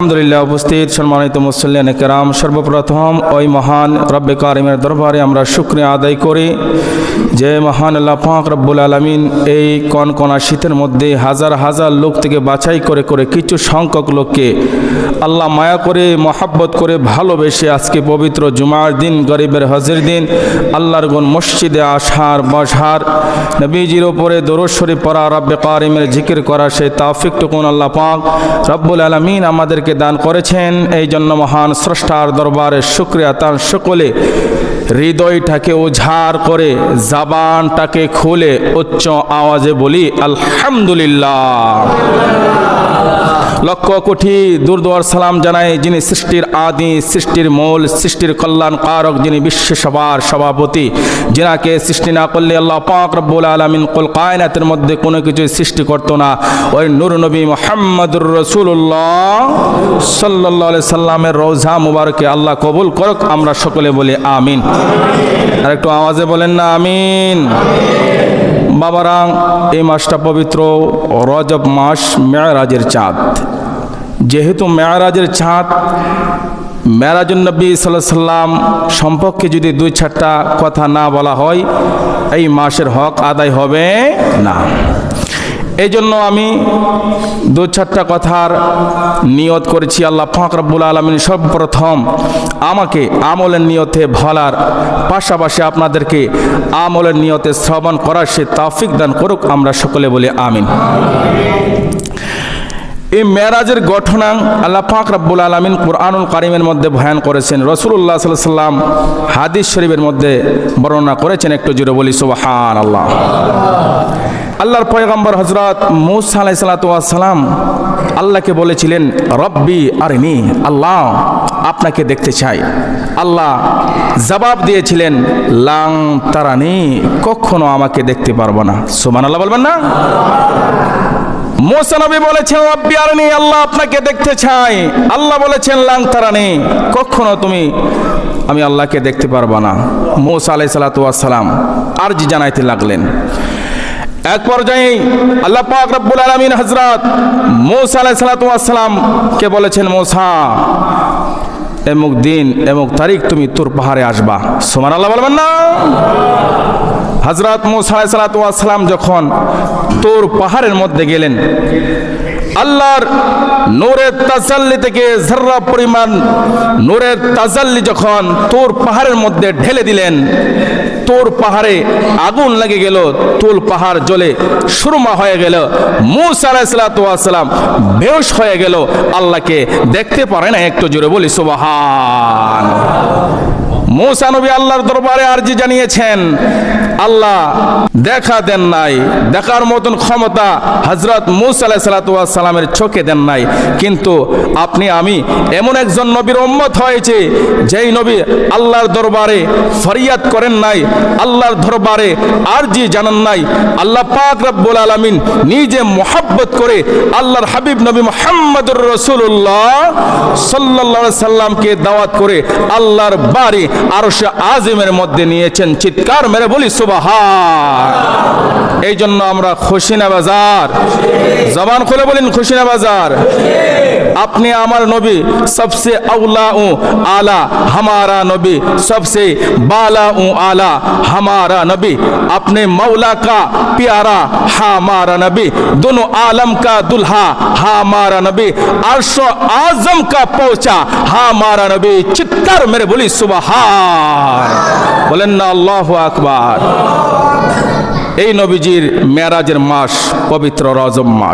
আলহামদুলিল্লাহ। উপস্থিত সম্মানিত মুসল্লিয়ানে কেরাম, সর্বপ্রথম ওই মহান রব্বে কারিমের দরবারে আমরা শুকরিয়া আদায় করি যে মহান আল্লাহ পাক রব্বুল আলামিন এই কনকনা শীতের মধ্যে হাজার হাজার লোক থেকে বাছাই করে করে কিছু সংখ্যক লোককে আল্লাহ মায়া করে মহাব্বত করে ভালোবেসে আজকে পবিত্র জুমার দিন, গরিবের হজের দিন, আল্লাহর গুণ মসজিদে আসার বসার, নবীজির ওপরে দরুদ শরীফ পড়া, রব্বে কারিমের জিকির করা, সেই তৌফিকটুকুন আল্লাহ পাক রব্বুল আলামিন আমাদেরকে দান করেছেন। এই জন্য মহান স্রষ্টার দরবারে শুকরিয়া। তার সকলে হৃদয়টাকে উজাড় করে জবানটাকে খুলে উচ্চ আওয়াজে বলি আলহামদুলিল্লাহ। লক্ষ কোটি দুর্দোয়ার সালাম জানাই যিনি সৃষ্টির আদি, সৃষ্টির মূল, সৃষ্টির কল্যাণ কারক, যিনি বিশ্বসভার সভাপতি, যিনাকে সৃষ্টি না করলে আল্লাহ পাক রব্বুল আলামিন কুল কায়নাতের মধ্যে কোনো কিছু সৃষ্টি করতো না। ওই নূর নবী মুহাম্মদুর রাসূলুল্লাহ সাল্লাল্লাহু আলাইহি সাল্লামের রওজা মুবারকে আল্লাহ কবুল করুক। আমরা সকলে বলি আমিন। আর একটু আওয়াজে বলেন না আমিন। বাবারা, এই মাসটা পবিত্র রজব মাস, মেরাজের চাঁদ। যেহেতু মেরাজের চাঁদ, মেরাজুন নবী সাল্লাল্লাহু আলাইহি সাল্লাম সম্পর্কে যদি দুই চারটা কথা না বলা হয়, এই মাসের হক আদায় হবে না। এই জন্য আমি দু চারটা কথার নিয়ত করেছি। আল্লাহ পাক রব্বুল আলামিন সর্বপ্রথম আমাকে আমলের নিয়তে বলার পাশাপাশি আপনাদেরকে আমলের নিয়তে শ্রবণ করার সে তৌফিক দান করুক। আমরা সকলে বলি আমিন। এই মেরাজের ঘটনা আল্লাহ পাক রব্বুল আলামিন কুরআনুল কারীমের মধ্যে বয়ান করেছেন, রাসূলুল্লাহ সাল্লাল্লাহু আলাইহি সাল্লাম হাদিস শরীফের মধ্যে বর্ণনা করেছেন। একটু জোরে বলি সুবহানাল্লাহ। আল্লাহর পয়গম্বর হযরত মূসা আলাইহিস সালাতু ওয়াস সালাম আল্লাহকে বলেছিলেন, রব্বি আরিনি, আল্লাহ আপনাকে দেখতে চাই। আল্লাহ জবাব দিয়েছিলেন, লাং তারানি, কখনো আমাকে দেখতে পারবো না। সুবহানাল্লাহ বলবেন না? মূসা নবী বলেছেন, রব্বি আরিনি, আল্লাহ আপনাকে দেখতে চাই। আল্লাহ বলেছেন, লাং তারানি, কখনো আমি আল্লাহকে দেখতে পারবো না। মূসা আলাইহিস সালাতু ওয়াস সালাম আরজি জানাইতে লাগলেন। এক পর্যায়ে আল্লাহ পাক রব্বুল আলামিন হযরত মূসা আলাইহিস সালাতু ওয়াস সালাম কে বলেছেন, মূসা এমুক দিন এমুক তারিখ তুমি তুর পাহাড়ে আসবা। সুবহানাল্লাহ বলবেন না? হযরত মূসা আলাইহিস সালাতু ওয়াস সালাম যখন তুর পাহাড়ের মধ্যে গেলেন, আল্লাহর নূরের তাজাল্লি থেকে যাররা পরিমাণ নূরের তাজাল্লি যখন তুর পাহাড়ের মধ্যে ঢেলে দিলেন, তুর পাহাড়ে আগুন লেগে গেল, তুর পাহাড় জ্বলে সুরমা হয়ে গেল। মূসা আলাইহিস সালাতু ওয়াস সালাম বেহুশ হয়ে গেল, আল্লাহকে দেখতে পারে না। একটু জোরে বলি সুবহান। মূসা নবী আল্লাহর দরবারে আরজি জানিয়েছেন, আল্লাহ দেখা দেন নাই, দেখার মতন ক্ষমতা হযরত মূসা আলাইহিস সালাতু ওয়াস সালামের চোখে দেন নাই। কিন্তু আপনি আমি এমন একজন নবীর উম্মত হয়েছে, যেই নবী আল্লাহর দরবারে ফরিয়াদ করেন নাই, আল্লাহর দরবারে আরজি জানান নাই। আল্লাহ পাক রব্বুল আলামিন নিজে মুহাব্বত করে আল্লাহর হাবিব নবী মুহাম্মদুর রাসূলুল্লাহ সাল্লাল্লাহু আলাইহি সাল্লামকে দাওয়াত করে আল্লাহর বাড়ি আরশে আজিমের মধ্যে নিয়েছেন। চিৎকার মেরে বলি সুবহান। এই জন্য আমরা খুশি না বাজার? জবান খুলে বলেন খুশি না বাজার? আপনি আমার নবী সবসে আউলা ও আলা, हमारा नबी सबसे बाला ও आला हमारा नबी, अपने मौला का प्यारा हमारा नबी, दोनों आलम का दुल्हा हमारा नबी, अर्श आजम का पहुंचा हमारा नबी। चित्कार मेरे बोली सुबहान। बोलेन ना अल्लाहु আকবার। এই নবীজির মেরাজের মাস পবিত্র রজব মাস।